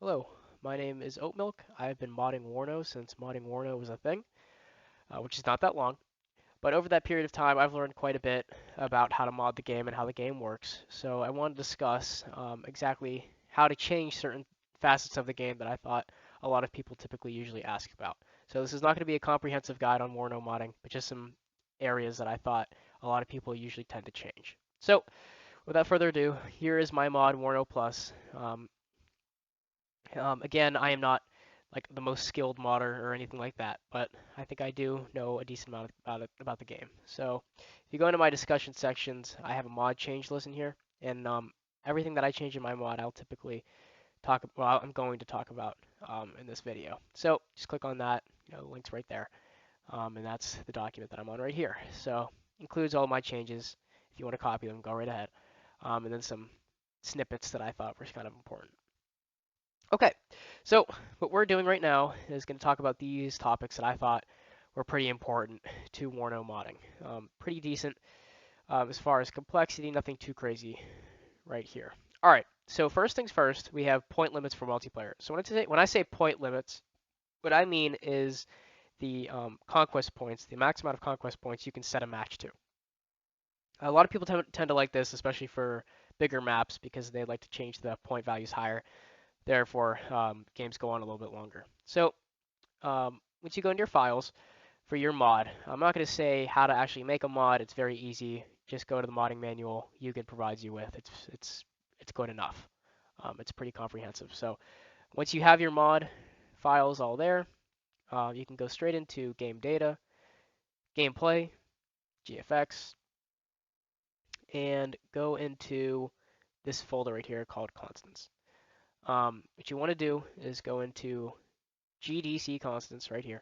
Hello, my name is Oatmilk. I've been modding WARNO since modding WARNO was a thing, which is not that long. But over that period of time, I've learned quite a bit about how to mod the game and how the game works. So I want to discuss exactly how to change certain facets of the game that I thought a lot of people typically usually ask about. So this is not going to be a comprehensive guide on WARNO modding, but just some areas that I thought a lot of people usually tend to change. So without further ado, here is my mod WARNO Plus. Again, I am not like the most skilled modder or anything like that, but I think I do know a decent amount about the game. So if you go into my discussion sections, I have a mod change list in here, and everything that I change in my mod, I'll typically well, I'm going to talk about in this video. So just click on that, the link's right there, and that's the document that I'm on right here. So includes all my changes. If you want to copy them, go right ahead, and then some snippets that I thought were kind of important. Okay, so what we're doing right now is going to talk about these topics that I thought were pretty important to WARNO modding. Pretty decent as far as complexity, nothing too crazy right here. All right, so first things first, we have point limits for multiplayer. So when I say point limits, what I mean is the conquest points, the max amount of conquest points you can set a match to. A lot of people tend to like this, especially for bigger maps, because they like to change the point values higher. Therefore, games go on a little bit longer. So once you go into your files for your mod, I'm not going to say how to actually make a mod. It's very easy. Just go to the modding manual Yugen provides you with. It's good enough. It's pretty comprehensive. So once you have your mod files all there, you can go straight into game data, gameplay, GFX, and go into this folder right here called constants. What you want to do is go into GDC constants right here,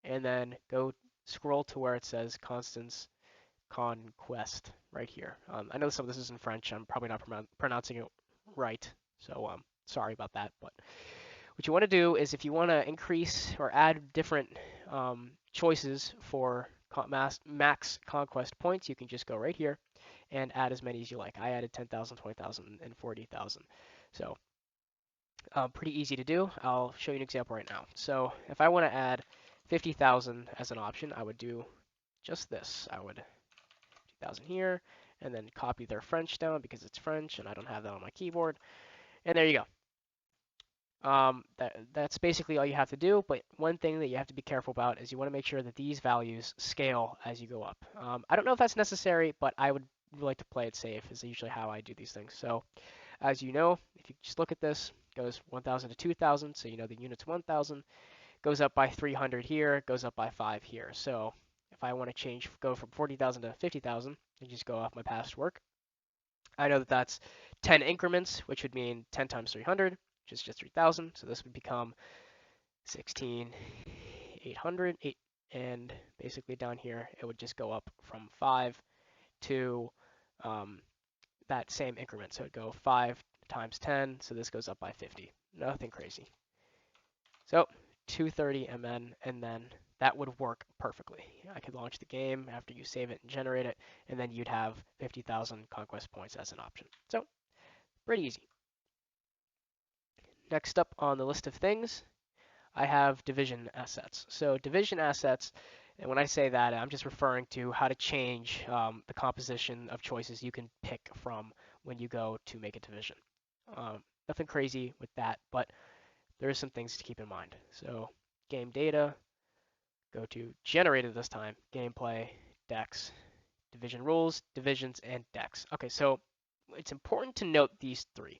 and then go scroll to where it says constants conquest right here. I know some of this is in French. I'm probably not pronouncing it right, so sorry about that. But what you want to do is if you want to increase or add different choices for max conquest points, you can just go right here and add as many as you like. I added 10,000, 20,000, and 40,000. So pretty easy to do. I'll show you an example right now. So if I want to add 50,000 as an option, I would do just this. I would 50,000 here, and then copy their French down because it's French, and I don't have that on my keyboard. And there you go. That's basically all you have to do, but one thing that you have to be careful about is you want to make sure that these values scale as you go up. I don't know if that's necessary, but I would like to play it safe is usually how I do these things. So as you know, if you just look at this, it goes 1,000 to 2,000, so you know the unit's 1,000, goes up by 300 here, goes up by 5 here. So if I want to go from 40,000 to 50,000, I just go off my past work. I know that that's 10 increments, which would mean 10 times 300, which is just 3,000. So this would become 16,800, and basically down here, it would just go up from 5 to that same increment. So it'd go 5 times 10, so this goes up by 50. Nothing crazy. So 230 MN, and then that would work perfectly. I could launch the game after you save it and generate it, and then you'd have 50,000 conquest points as an option. So pretty easy. Next up on the list of things, I have division assets. So division assets, and when I say that, I'm just referring to how to change the composition of choices you can pick from when you go to make a division. Nothing crazy with that, but there are some things to keep in mind. So game data, go to generated this time, gameplay, decks, division rules, divisions, and decks. Okay, so it's important to note these three.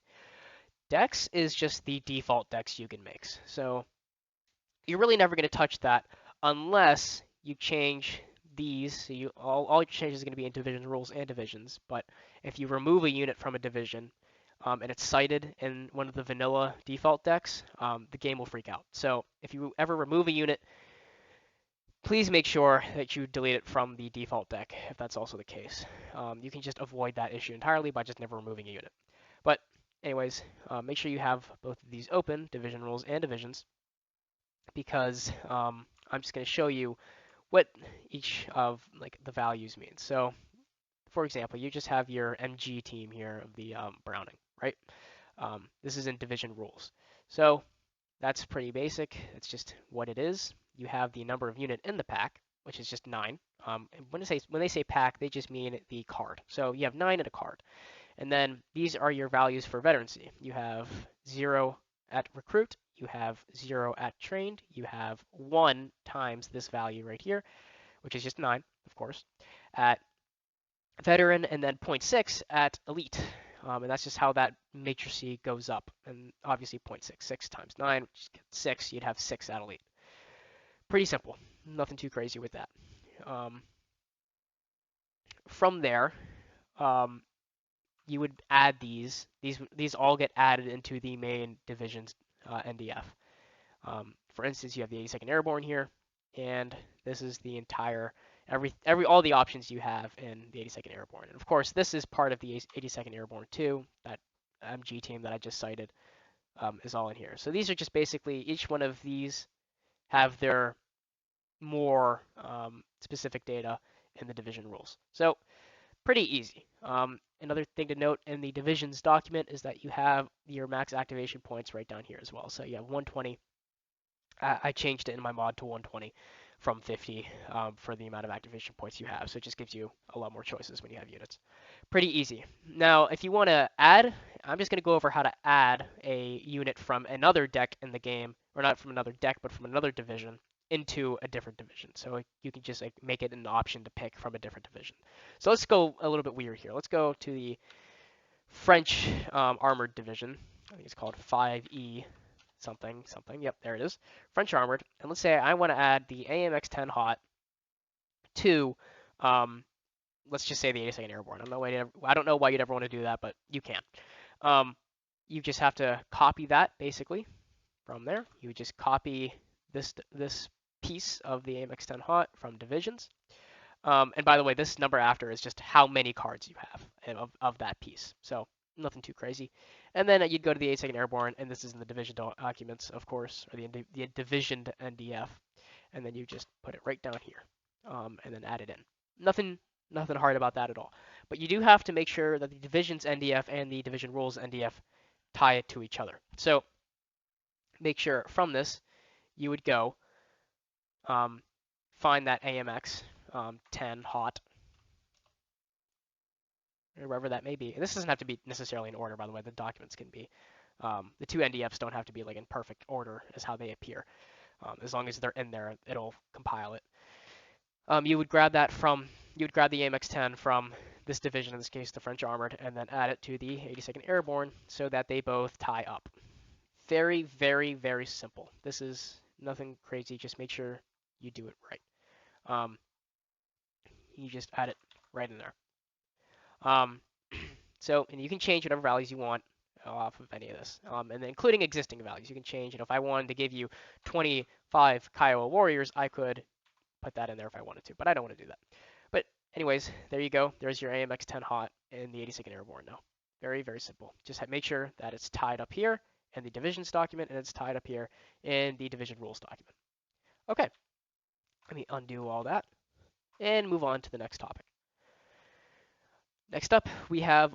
Decks is just the default decks Yugen makes. So you're really never going to touch that unless you change these. So all your changes are going to be in division rules and divisions. But if you remove a unit from a division and it's cited in one of the vanilla default decks, the game will freak out. So if you ever remove a unit, please make sure that you delete it from the default deck if that's also the case. You can just avoid that issue entirely by just never removing a unit. But anyways, make sure you have both of these open, division rules and divisions, because I'm just going to show you what each of like the values means. So, for example, you just have your MG team here of the Browning, right? This is in division rules. So that's pretty basic. It's just what it is. You have the number of unit in the pack, which is just 9. And when they say pack, they just mean the card. So you have 9 in a card. And then these are your values for veterancy. You have 0 at recruit, you have 0 at trained, you have 1 times this value right here, which is just 9, of course, at veteran, and then zero point 0.6 at elite. And that's just how that matrix goes up. And obviously 0.6, 6 times 9, which is 6, you'd have 6 at elite. Pretty simple. Nothing too crazy with that. From there, um, you would add these. These all get added into the main division's NDF. For instance, you have the 82nd Airborne here, and this is the entire all the options you have in the 82nd Airborne. And of course, this is part of the 82nd Airborne too. That MG team that I just cited is all in here. So these are just basically each one of these have their more specific data in the division rules. So pretty easy. Another thing to note in the divisions document is that you have your max activation points right down here as well. So you have 120. I changed it in my mod to 120 from 50 for the amount of activation points you have. So it just gives you a lot more choices when you have units. Pretty easy. Now, if you want to add, I'm just going to go over how to add a unit from another deck in the game, or not from another deck, but from another division into a different division. So you can just make it an option to pick from a different division. So let's go a little bit weird here. Let's go to the French armored division. I think it's called 5E something. Yep, there it is. French armored. And let's say I want to add the AMX-10 hot to, let's just say the 82nd Airborne. I don't know why you'd ever want to do that, but you can. You just have to copy that basically from there. You would just copy this piece of the AMX-10 hot from divisions. And by the way, this number after is just how many cards you have of that piece. So nothing too crazy. And then you'd go to the 82nd Airborne, and this is in the division documents, of course, or the divisioned NDF. And then you just put it right down here, and then add it in. Nothing hard about that at all. But you do have to make sure that the division's NDF and the division rules NDF tie it to each other. So make sure from this you would go find that AMX 10 hot, or wherever that may be. And this doesn't have to be necessarily in order, by the way. The documents can be. The two NDFs don't have to be like in perfect order as how they appear. As long as they're in there, it'll compile it. You would grab the AMX-10 from this division, in this case the French Armored, and then add it to the 82nd Airborne so that they both tie up. Very, very, very simple. This is nothing crazy. Just make sure you do it right. You just add it right in there. So, and you can change whatever values you want off of any of this, and then including existing values. You can change it. If I wanted to give you 25 Kiowa Warriors, I could put that in there if I wanted to, but I don't want to do that. But anyways, there you go. There's your AMX-10 hot in the 82nd Airborne now. Very, very simple. Just make sure that it's tied up here in the divisions document, and it's tied up here in the division rules document. Okay, let me undo all that and move on to the next topic. Next up, we have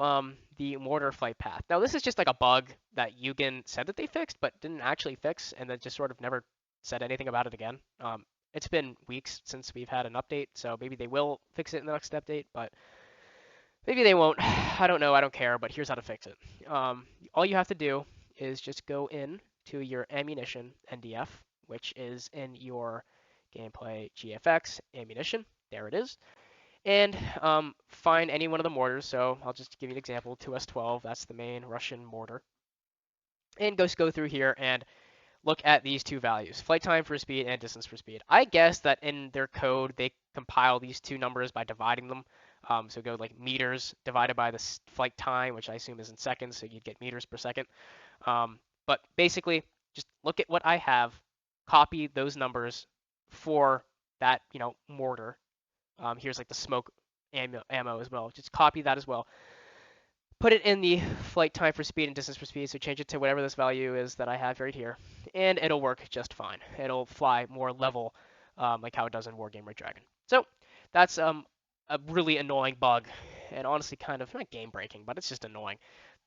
the Mortar flight path. Now, this is just like a bug that Yugen said that they fixed, but didn't actually fix, and then just sort of never said anything about it again. It's been weeks since we've had an update, so maybe they will fix it in the next update, but maybe they won't. I don't know. I don't care, but here's how to fix it. All you have to do is just go in to your ammunition NDF, which is in your gameplay GFX ammunition. There it is. And find any one of the mortars. So I'll just give you an example. 2S12, that's the main Russian mortar. And just go through here and look at these two values, flight time for speed and distance for speed. I guess that in their code, they compile these two numbers by dividing them. So go like meters divided by the flight time, which I assume is in seconds, so you'd get meters per second. But basically, just look at what I have, copy those numbers for that, mortar. Here's like the smoke ammo as well. Just copy that as well. Put it in the flight time for speed and distance for speed, so change it to whatever this value is that I have right here, and it'll work just fine. It'll fly more level, like how it does in Wargame Red Dragon. So that's a really annoying bug, and honestly kind of not game breaking, but it's just annoying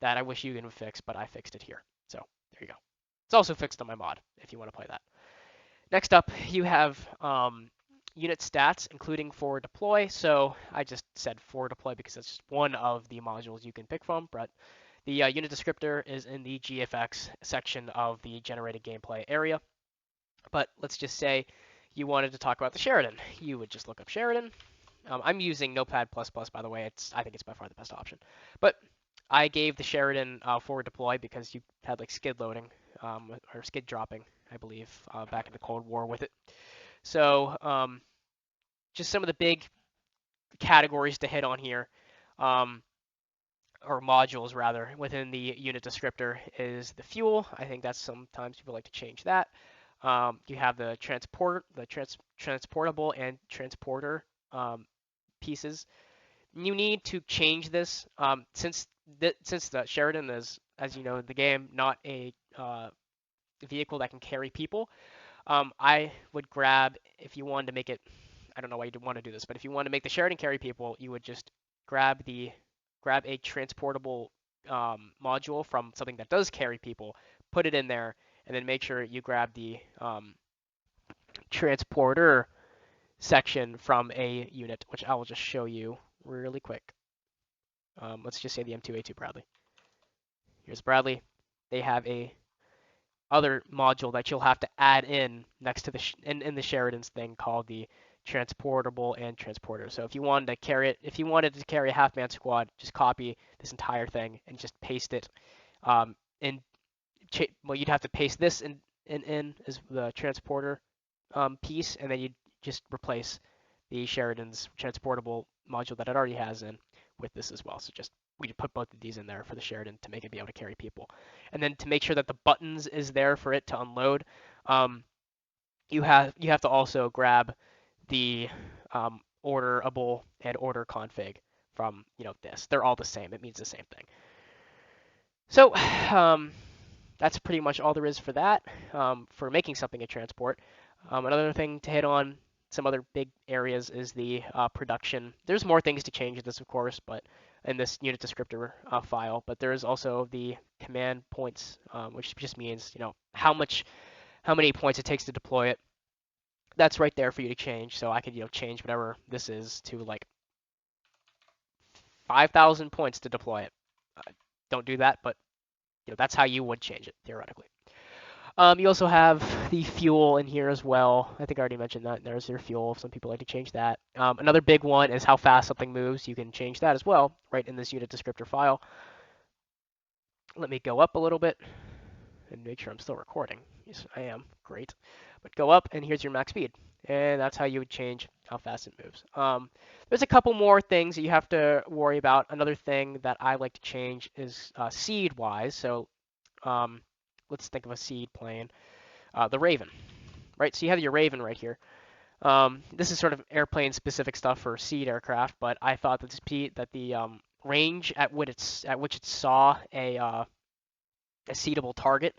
that I wish Yugen would fix, but I fixed it here. So there you go. It's also fixed on my mod if you want to play that. Next up, you have unit stats, including for deploy. So I just said for deploy because it's just one of the modules you can pick from, but the unit descriptor is in the GFX section of the generated gameplay area. But let's just say you wanted to talk about the Sheridan. You would just look up Sheridan. I'm using Notepad++, by the way. I think it's by far the best option. But I gave the Sheridan forward deploy because you had like skid loading or skid dropping, I believe, back in the Cold War with it. So just some of the big categories to hit on here, or modules rather, within the unit descriptor is the fuel. I think that's sometimes people like to change that. You have the transportable and transporter pieces. You need to change this since the Sheridan is, as you know, in the game, not a vehicle that can carry people. I would grab, if you wanted to make it, I don't know why you'd want to do this, but if you want to make the Sheridan carry people, you would just grab a transportable module from something that does carry people, put it in there, and then make sure you grab the transporter section from a unit, which I will just show you really quick. Let's just say the M2A2 Bradley. Here's Bradley. They have a other module that you'll have to add in next to the in the Sheridan's thing called the transportable and transporter. So if you wanted to carry it, if you wanted to carry a half-man squad, just copy this entire thing and just paste it. Well, you'd have to paste this in as the transporter piece, and then you'd just replace the Sheridan's transportable module that it already has in with this as well. So we put both of these in there for the Sheridan to make it be able to carry people. And then to make sure that the buttons is there for it to unload, you have to also grab the orderable and order config from this. They're all the same. It means the same thing. So that's pretty much all there is for that, for making something a transport. Another thing to hit on, some other big areas, is the production. There's more things to change in this, of course, but in this unit descriptor file, but there is also the command points, which just means how many points it takes to deploy it. That's right there for you to change. So I could change whatever this is to like 5,000 points to deploy it. Don't do that, but that's how you would change it theoretically. You also have the fuel in here as well. I think I already mentioned that. There's your fuel. Some people like to change that. Another big one is how fast something moves. You can change that as well, right in this unit descriptor file. Let me go up a little bit and make sure I'm still recording. Yes, I am. Great. But go up, and here's your max speed. And that's how you would change how fast it moves. There's a couple more things that you have to worry about. Another thing that I like to change is seed-wise. So let's think of a seed plane. The Raven, right? So you have your Raven right here. This is sort of airplane-specific stuff for seed aircraft, but I thought that the range at which it saw a seedable target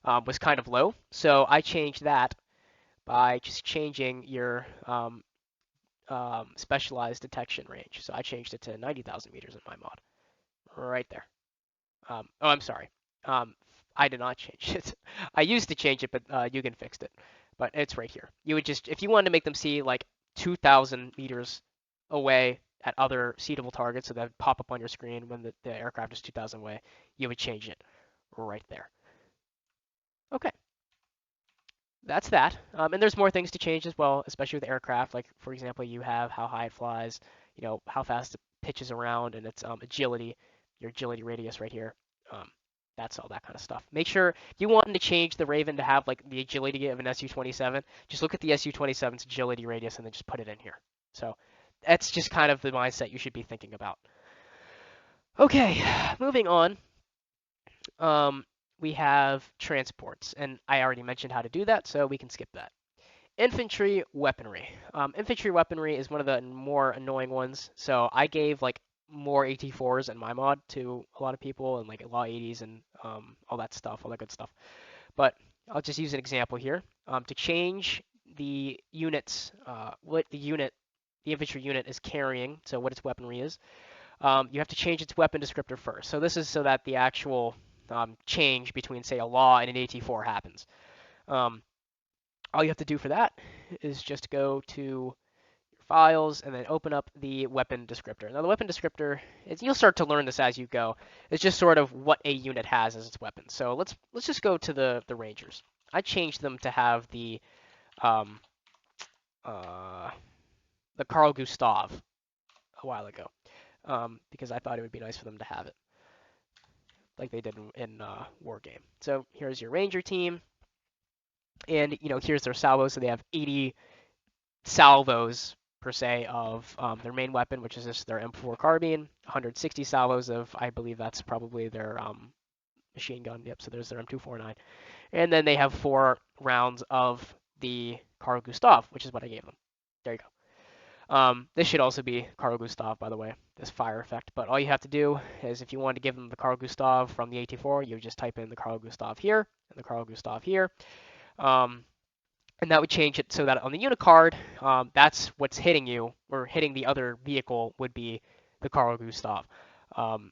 was kind of low. So I changed that by just changing your specialized detection range. So I changed it to 90,000 meters in my mod, right there. Oh, I'm sorry. I did not change it. I used to change it, but Yugen fixed it. But it's right here. You would just, if you wanted to make them see like 2,000 meters away at other seedable targets, so that would pop up on your screen when the aircraft is 2,000 away, you would change it right there. Okay. That's that. And there's more things to change as well, especially with aircraft. Like, for example, you have how high it flies, how fast it pitches around, and its agility, your agility radius right here. That's all that kind of stuff. Make sure if you want to change the Raven to have like the agility of an Su-27, just look at the Su-27's agility radius and then just put it in here. So that's just kind of the mindset you should be thinking about. Okay, moving on. We have transports, and I already mentioned how to do that, so we can skip that. Infantry weaponry. Infantry weaponry is one of the more annoying ones, so I gave like more AT4s in my mod to a lot of people, and like law 80s and all that stuff, all that good stuff. But I'll just use an example here. To change the units, what the infantry unit is carrying, so what its weaponry is, you have to change its weapon descriptor first. So this is so that the actual change between, say, a law and an AT4 happens. All you have to do for that is just go to files and then open up the weapon descriptor. Now the weapon descriptor is, you'll start to learn this as you go. It's just sort of what a unit has as its weapon. So let's just go to the Rangers. I changed them to have um, the Carl Gustav a while ago, because I thought it would be nice for them to have it like they did in War Game. So here's your Ranger team, and here's their salvos. So they have 80 salvos per se of their main weapon, which is just their M4 carbine, 160 salvos of, I believe that's probably their machine gun. Yep, so there's their M249. And then they have 4 rounds of the Carl Gustav, which is what I gave them. There you go. This should also be Carl Gustav, by the way, this fire effect. But all you have to do is, if you want to give them the Carl Gustav from the AT4, you just type in the Carl Gustav here and the Carl Gustav here. And that would change it so that on the unit card, that's what's hitting you, or hitting the other vehicle would be the Carl Gustav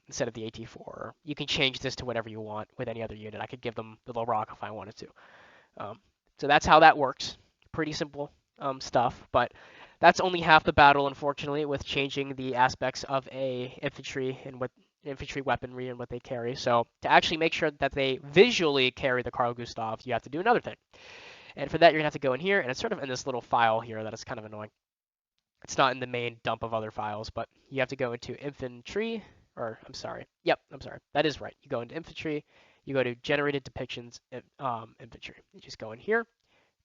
instead of the AT4. You can change this to whatever you want with any other unit. I could give them the Rock if I wanted to. So that's how that works. Pretty simple stuff, but that's only half the battle, unfortunately, with changing the aspects of a infantry and what infantry weaponry and what they carry. So to actually make sure that they visually carry the Carl Gustav, you have to do another thing. And for that, you're going to have to go in here, and it's sort of in this little file here that is kind of annoying. It's not in the main dump of other files, but you have to go into Infantry, or I'm sorry. Yep, I'm sorry. That is right. You go into Infantry, you go to Generated Depictions, Infantry. You just go in here,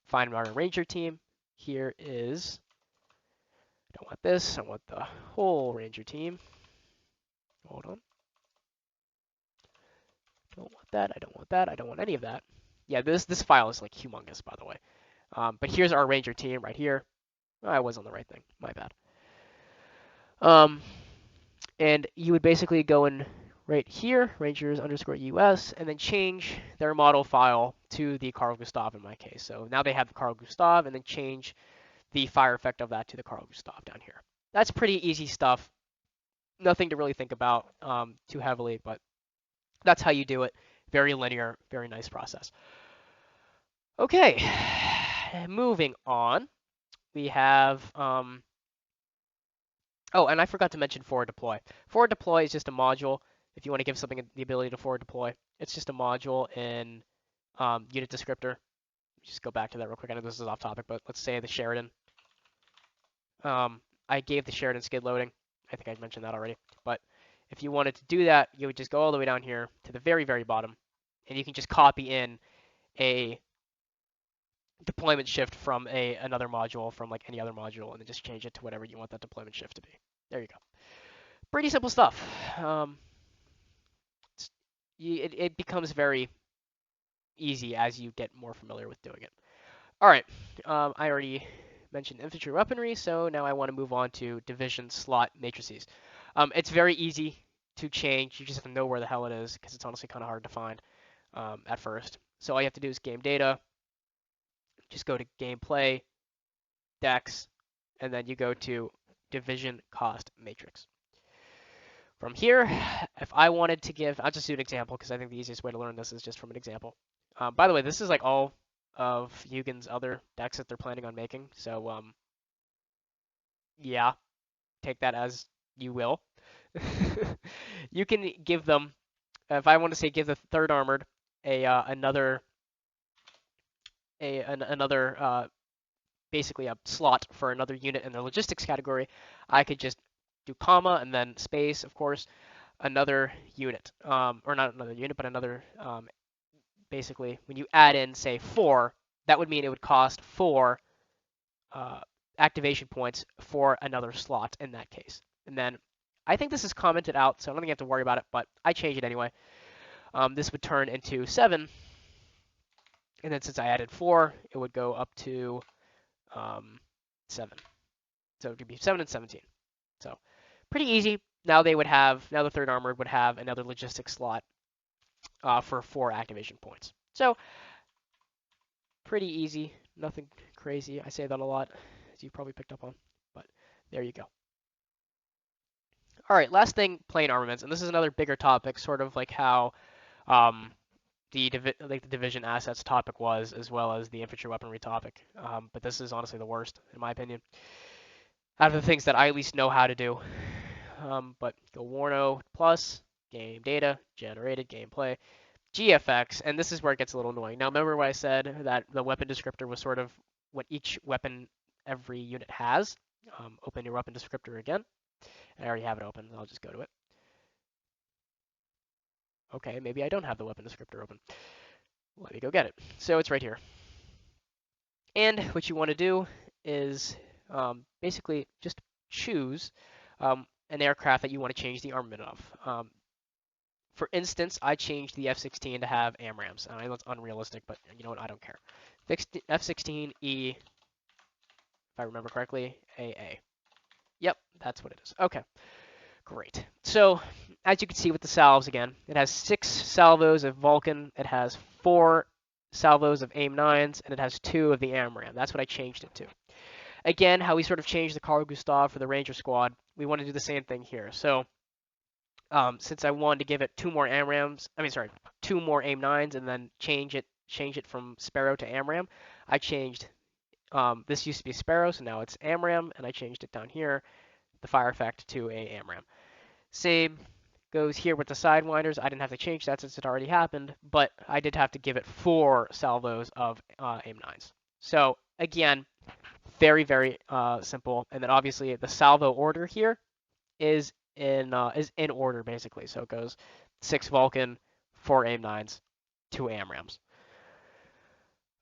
find our Ranger team. Here is, I don't want this, I want the whole Ranger team. Hold on. Don't want that, I don't want that, I don't want any of that. Yeah, this file is like humongous, by the way. But here's our Ranger team right here. Oh, I was on the right thing. My bad. And you would basically go in right here, Rangers _US, and then change their model file to the Carl Gustav in my case. So now they have the Carl Gustav, and then change the fire effect of that to the Carl Gustav down here. That's pretty easy stuff. Nothing to really think about too heavily, but that's how you do it. Very linear, very nice process. Okay, moving on. We have, oh, and I forgot to mention forward deploy. Forward deploy is just a module. If you want to give something the ability to forward deploy, it's just a module in unit descriptor. Just go back to that real quick. I know this is off topic, but let's say the Sheridan. I gave the Sheridan skid loading. I think I mentioned that already. But if you wanted to do that, you would just go all the way down here to the very, very bottom, and you can just copy in a deployment shift from another module, from like any other module, and then just change it to whatever you want that deployment shift to be. There you go. Pretty simple stuff. It becomes very easy as you get more familiar with doing it. All right, I already mentioned infantry weaponry, so now I want to move on to division slot matrices. It's very easy to change. You just have to know where the hell it is, because it's honestly kind of hard to find at first. So all you have to do is game data. Just go to gameplay, decks, and then you go to division cost matrix. From here, if I wanted to give, I'll just do an example because I think the easiest way to learn this is just from an example. By the way, this is like all of Yugen's other decks that they're planning on making. So, yeah, take that as you will. You can give them, if I want to say give the third armored another basically a slot for another unit in the logistics category, I could just do comma and then space, of course, another unit, or not another unit, but another, basically, when you add in, say, 4, that would mean it would cost 4 activation points for another slot in that case. And then I think this is commented out, so I don't think you have to worry about it, but I changed it anyway. This would turn into 7, and then since I added 4, it would go up to 7. So it could be 7 and 17. So pretty easy. Now the third armored would have another logistics slot for 4 activation points. So pretty easy, nothing crazy. I say that a lot, as you probably picked up on, but there you go. All right, last thing, plane armaments, and this is another bigger topic, sort of like how um, the division assets topic was, as well as the infantry weaponry topic. But this is honestly the worst, in my opinion, out of the things that I at least know how to do. But go WARNO plus game data generated gameplay GFX, and this is where it gets a little annoying. Now remember what I said that the weapon descriptor was sort of what each weapon every unit has. Open your weapon descriptor again. I already have it open. I'll just go to it. Okay, maybe I don't have the weapon descriptor open. Let me go get it. So it's right here. And what you want to do is basically just choose an aircraft that you want to change the armament of. For instance, I changed the F-16 to have AMRAAMs. I know it's unrealistic, but you know what? I don't care. F-16E, if I remember correctly, AA. Yep, that's what it is. Okay, great. So, as you can see with the salvos again, it has 6 salvos of Vulcan, it has 4 salvos of AIM-9s, and it has 2 of the AMRAAM. That's what I changed it to. Again, how we sort of changed the Carl Gustav for the Ranger Squad, we want to do the same thing here. So, since I wanted to give it 2 more AMRAAMs, 2 more AIM-9s, and then change it from Sparrow to AMRAAM, I changed, this used to be Sparrow, so now it's AMRAAM, and I changed it down here, the fire effect, to a AMRAAM. Same goes here with the Sidewinders. I didn't have to change that since it already happened, but I did have to give it 4 salvos of AIM-9s. So again, very, very simple. And then obviously the salvo order here is in order basically. So it goes 6 Vulcan, 4 AIM-9s, 2 AMRAAMs.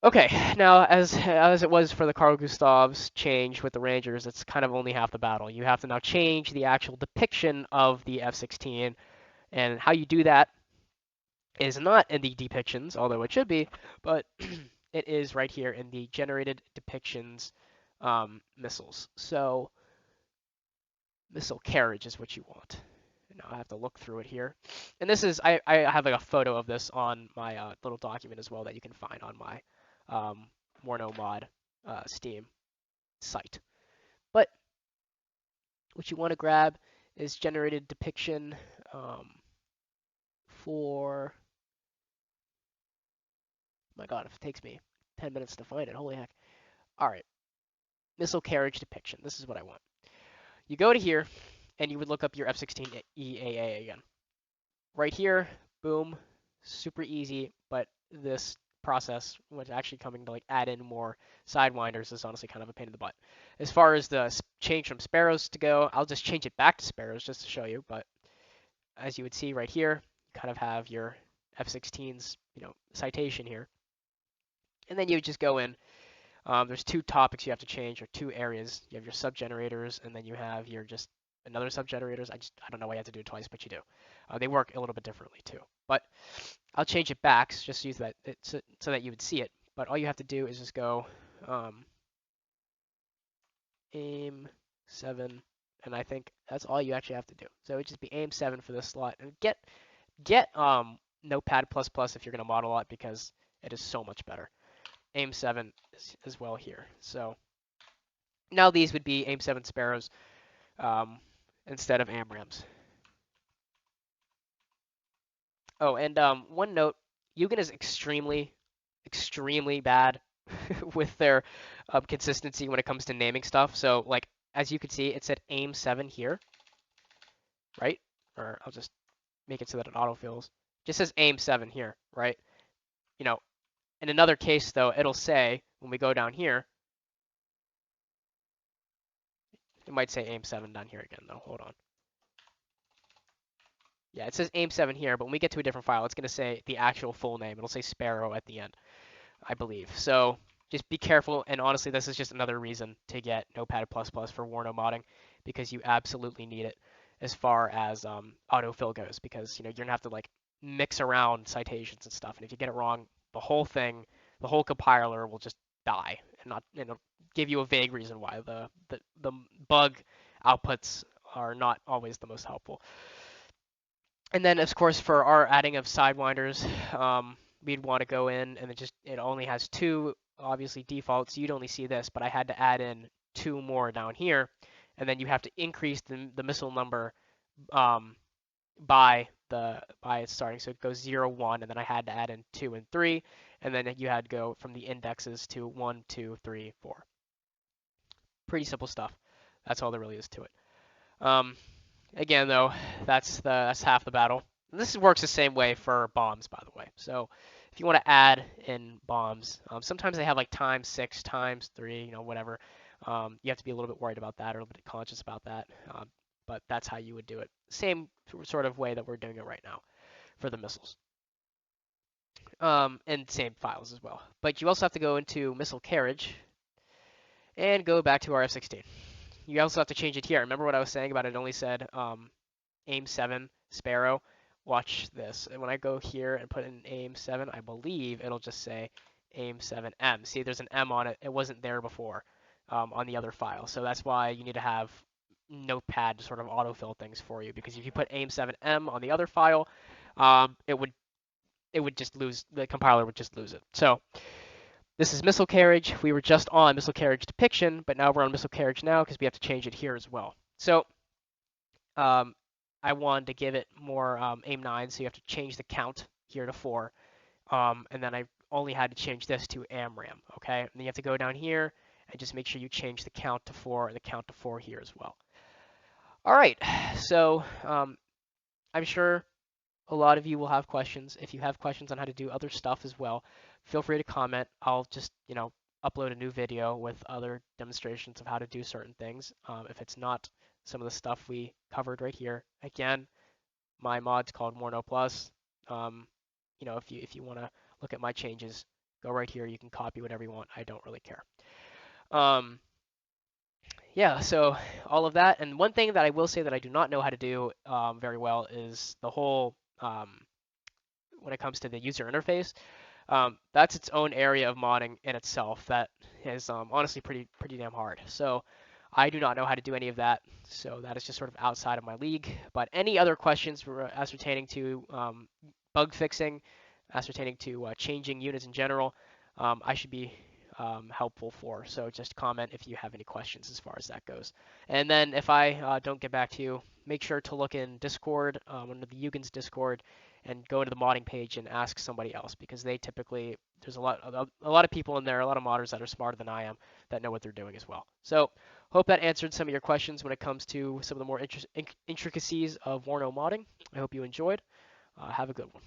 Okay, now as it was for the Carl Gustav's change with the Rangers, it's kind of only half the battle. You have to now change the actual depiction of the F-16, and how you do that is not in the depictions, although it should be, but it is right here in the generated depictions missiles. So missile carriage is what you want. Now I have to look through it here. And this is, I have like a photo of this on my little document as well that you can find on my WARNO mod Steam site. But what you want to grab is generated depiction for, my god, if it takes me 10 minutes to find it, holy heck. All right, missile carriage depiction. This is what I want. You go to here, and you would look up your F-16 EAA again. Right here, boom, super easy, but this process, when actually coming to like add in more sidewinders, is honestly kind of a pain in the butt. As far as the change from Sparrows to go, I'll just change it back to Sparrows just to show you, but as you would see right here, you kind of have your F-16's, citation here. And then you would just go in. There's 2 topics you have to change, or 2 areas. You have your sub-generators, and then you have your just another sub-generators. I don't know why you have to do it twice, but you do. They work a little bit differently too. But I'll change it back just so that you would see it. But all you have to do is just go aim 7, and I think that's all you actually have to do. So it would just be aim 7 for this slot, and get Notepad++ if you're gonna model it, because it is so much better. Aim 7 as well here. So now these would be aim 7 Sparrows instead of AMRAAMs. Oh, and one note, Yugen is extremely, extremely bad with their consistency when it comes to naming stuff. So like, as you can see, it said aim 7 here, right? Or I'll just make it so that it autofills. Just says aim 7 here, right? In another case though, it'll say, when we go down here, it might say aim 7 down here again though, hold on. Yeah, it says aim 7 here, but when we get to a different file, it's going to say the actual full name. It'll say Sparrow at the end, I believe. So just be careful, and honestly, this is just another reason to get Notepad++ for WARNO modding, because you absolutely need it as far as autofill goes, because you're going to have to like mix around citations and stuff, and if you get it wrong, the whole compiler will just die, and not give you a vague reason why. The bug outputs are not always the most helpful. And then, of course, for our adding of sidewinders, we'd want to go in, and it only has 2, obviously, defaults. You'd only see this, but I had to add in 2 more down here, and then you have to increase the missile number by its starting. So it goes 0, 1, and then I had to add in 2 and 3, and then you had to go from the indexes to 1, 2, 3, 4. Pretty simple stuff. That's all there really is to it. Um, Again, though, that's half the battle. And this works the same way for bombs, by the way. So if you want to add in bombs, sometimes they have like times 6, times 3, whatever. You have to be a little bit worried about that or a little bit conscious about that. But that's how you would do it. Same sort of way that we're doing it right now for the missiles. And same files as well. But you also have to go into missile carriage and go back to our F-16. You also have to change it here. Remember what I was saying about it only said aim 7 Sparrow? Watch this. And when I go here and put in aim 7, I believe it'll just say aim 7M. See, there's an M on it. It wasn't there before on the other file. So that's why you need to have Notepad to sort of autofill things for you. Because if you put aim 7M on the other file, it would just lose, the compiler would just lose it. So this is missile carriage. We were just on missile carriage depiction, but now we're on missile carriage now because we have to change it here as well. So I wanted to give it more aim 9, so you have to change the count here to 4. And then I only had to change this to AMRAM, okay? And then you have to go down here and just make sure you change the count to 4 and the count to 4 here as well. All right, so I'm sure a lot of you will have questions. If you have questions on how to do other stuff as well, feel free to comment. I'll just, upload a new video with other demonstrations of how to do certain things. If it's not some of the stuff we covered right here, again, my mod's called WARNO Plus. If you want to look at my changes, go right here. You can copy whatever you want. I don't really care. Yeah, so all of that. And one thing that I will say that I do not know how to do very well is the whole when it comes to the user interface. That's its own area of modding in itself that is honestly pretty damn hard. So I do not know how to do any of that. So that is just sort of outside of my league. But any other questions for ascertaining to bug fixing, ascertaining to changing units in general, I should be helpful for. So just comment if you have any questions as far as that goes. And then if I don't get back to you, make sure to look in Discord, under the Yugen's Discord, and go into the modding page and ask somebody else because they typically there's a lot of people in there, a lot of modders that are smarter than I am that know what they're doing as well. So hope that answered some of your questions when it comes to some of the more intricacies of WARNO modding. I hope you enjoyed. Have a good one.